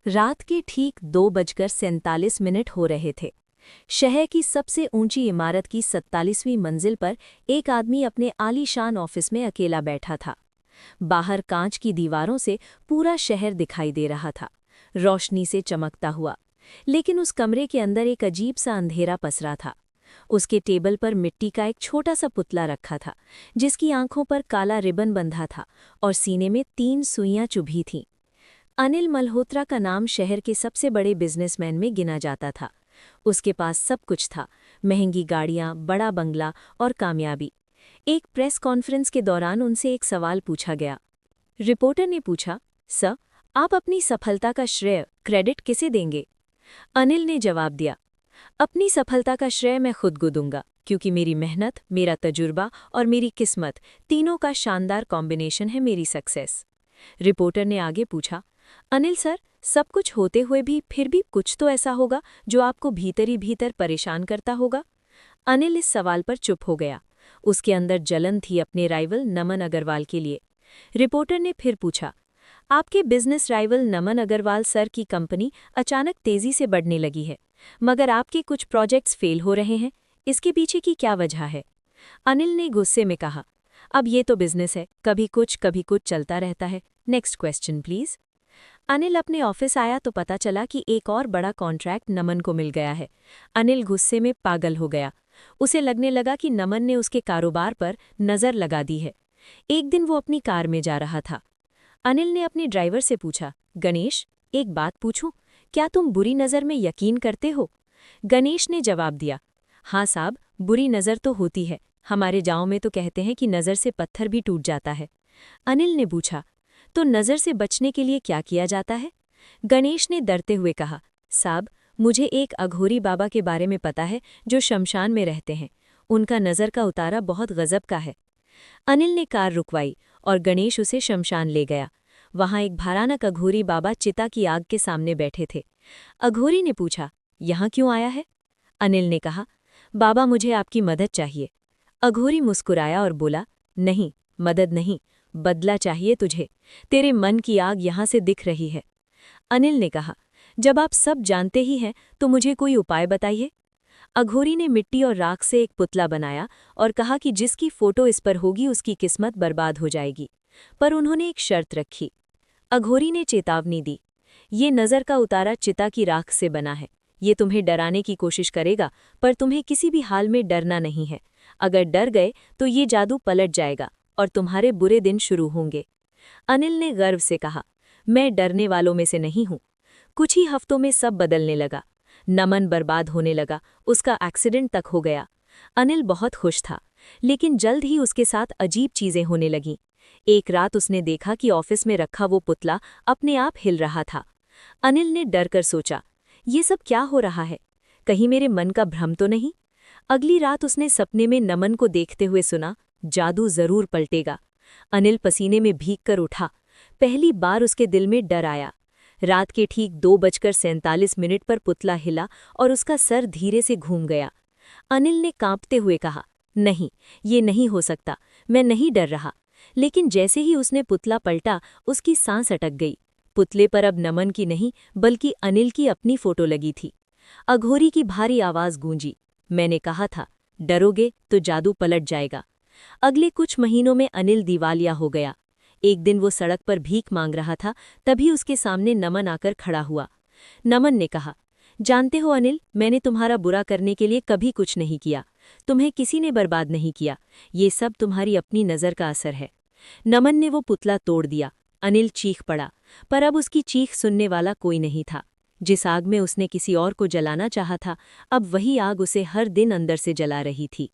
रात के ठीक 2:47 हो रहे थे। शहर की सबसे ऊंची इमारत की 47वीं मंजिल पर एक आदमी अपने आलीशान ऑफिस में अकेला बैठा था। बाहर कांच की दीवारों से पूरा शहर दिखाई दे रहा था, रोशनी से चमकता हुआ। लेकिन उस कमरे के अंदर एक अजीब सा अंधेरा पसरा था। उसके टेबल पर मिट्टी का एक छोटा सा पुतला रखा था, जिसकी आंखों पर काला रिबन बंधा था और सीने में 3 सुइयां चुभी थीं। अनिल मल्होत्रा का नाम शहर के सबसे बड़े बिजनेसमैन में गिना जाता था। उसके पास सब कुछ था, महंगी गाड़ियां, बड़ा बंगला और कामयाबी। एक प्रेस कॉन्फ्रेंस के दौरान उनसे एक सवाल पूछा गया। रिपोर्टर ने पूछा, सर, आप अपनी सफलता का श्रेय, क्रेडिट किसे देंगे? अनिल ने जवाब दिया, अपनी सफलता का श्रेय मैं खुद को दूंगा, क्योंकि मेरी मेहनत, मेरा तजुर्बा और मेरी किस्मत, तीनों का शानदार कॉम्बिनेशन है मेरी सक्सेस। रिपोर्टर ने आगे पूछा, अनिल सर, सब कुछ होते हुए भी फिर भी कुछ तो ऐसा होगा जो आपको भीतर ही भीतर परेशान करता होगा। अनिल इस सवाल पर चुप हो गया। उसके अंदर जलन थी अपने राइवल नमन अग्रवाल के लिए। रिपोर्टर ने फिर पूछा, आपके बिजनेस राइवल नमन अग्रवाल सर की कंपनी अचानक तेजी से बढ़ने लगी है, मगर आपके कुछ प्रोजेक्ट्स फेल हो रहे हैं, इसके पीछे की क्या वजह है? अनिल ने गुस्से में कहा, अब ये तो बिजनेस है, कभी कुछ चलता रहता है। Next question please. अनिल अपने ऑफिस आया तो पता चला कि एक और बड़ा कॉन्ट्रैक्ट नमन को मिल गया है। अनिल गुस्से में पागल हो गया। उसे लगने लगा कि नमन ने उसके कारोबार पर नज़र लगा दी है। एक दिन वो अपनी कार में जा रहा था। अनिल ने अपने ड्राइवर से पूछा, गणेश, एक बात पूछूं, क्या तुम बुरी नज़र में यकीन करते हो? गणेश ने जवाब दिया, हाँ साहब, बुरी नज़र तो होती है। हमारे गांव में तो कहते हैं कि नज़र से पत्थर भी टूट जाता है। अनिल ने पूछा, तो नज़र से बचने के लिए क्या किया जाता है? गणेश ने डरते हुए कहा, साहब, मुझे एक अघोरी बाबा के बारे में पता है जो शमशान में रहते हैं। उनका नज़र का उतारा बहुत गजब का है। अनिल ने कार रुकवाई और गणेश उसे शमशान ले गया। वहां एक भयानक अघोरी बाबा चिता की आग के सामने बैठे थे। अघोरी ने पूछा, यहाँ क्यों आया है? अनिल ने कहा, बाबा, मुझे आपकी मदद चाहिए। अघोरी मुस्कुराया और बोला, नहीं, मदद नहीं, बदला चाहिए तुझे। तेरे मन की आग यहाँ से दिख रही है। अनिल ने कहा, जब आप सब जानते ही हैं तो मुझे कोई उपाय बताइए। अघोरी ने मिट्टी और राख से एक पुतला बनाया और कहा कि जिसकी फोटो इस पर होगी उसकी किस्मत बर्बाद हो जाएगी। पर उन्होंने एक शर्त रखी। अघोरी ने चेतावनी दी, ये नज़र का उतारा चिता की राख से बना है। ये तुम्हें डराने की कोशिश करेगा, पर तुम्हें किसी भी हाल में डरना नहीं है। अगर डर गए तो ये जादू पलट जाएगा और तुम्हारे बुरे दिन शुरू होंगे। अनिल ने गर्व से कहा, मैं डरने वालों में से नहीं हूं। कुछ ही हफ्तों में सब बदलने लगा। नमन बर्बाद होने लगा, उसका एक्सीडेंट तक हो गया। अनिल बहुत खुश था, लेकिन जल्द ही उसके साथ अजीब चीजें होने लगीं। एक रात उसने देखा कि ऑफिस में रखा वो पुतला अपने आप हिल रहा था। अनिल ने डर कर सोचा, ये सब क्या हो रहा है? कहीं मेरे मन का भ्रम तो नहीं? अगली रात उसने सपने में नमन को देखते हुए सुना, जादू जरूर पलटेगा। अनिल पसीने में भीग कर उठा। पहली बार उसके दिल में डर आया। रात के ठीक 2:47 पर पुतला हिला और उसका सर धीरे से घूम गया। अनिल ने कांपते हुए कहा, नहीं, ये नहीं हो सकता, मैं नहीं डर रहा। लेकिन जैसे ही उसने पुतला पलटा, उसकी सांस अटक गई। पुतले पर अब नमन की नहीं, बल्कि अनिल की अपनी फोटो लगी थी। अघोरी की भारी आवाज गूंजी, मैंने कहा था, डरोगे तो जादू पलट जाएगा। अगले कुछ महीनों में अनिल दिवालिया हो गया। एक दिन वो सड़क पर भीख मांग रहा था, तभी उसके सामने नमन आकर खड़ा हुआ। नमन ने कहा, जानते हो अनिल, मैंने तुम्हारा बुरा करने के लिए कभी कुछ नहीं किया। तुम्हें किसी ने बर्बाद नहीं किया। ये सब तुम्हारी अपनी नज़र का असर है। नमन ने वो पुतला तोड़ दिया। अनिल चीख पड़ा, पर अब उसकी चीख सुनने वाला कोई नहीं था। जिस आग में उसने किसी और को जलाना चाहा था, अब वही आग उसे हर दिन अंदर से जला रही थी।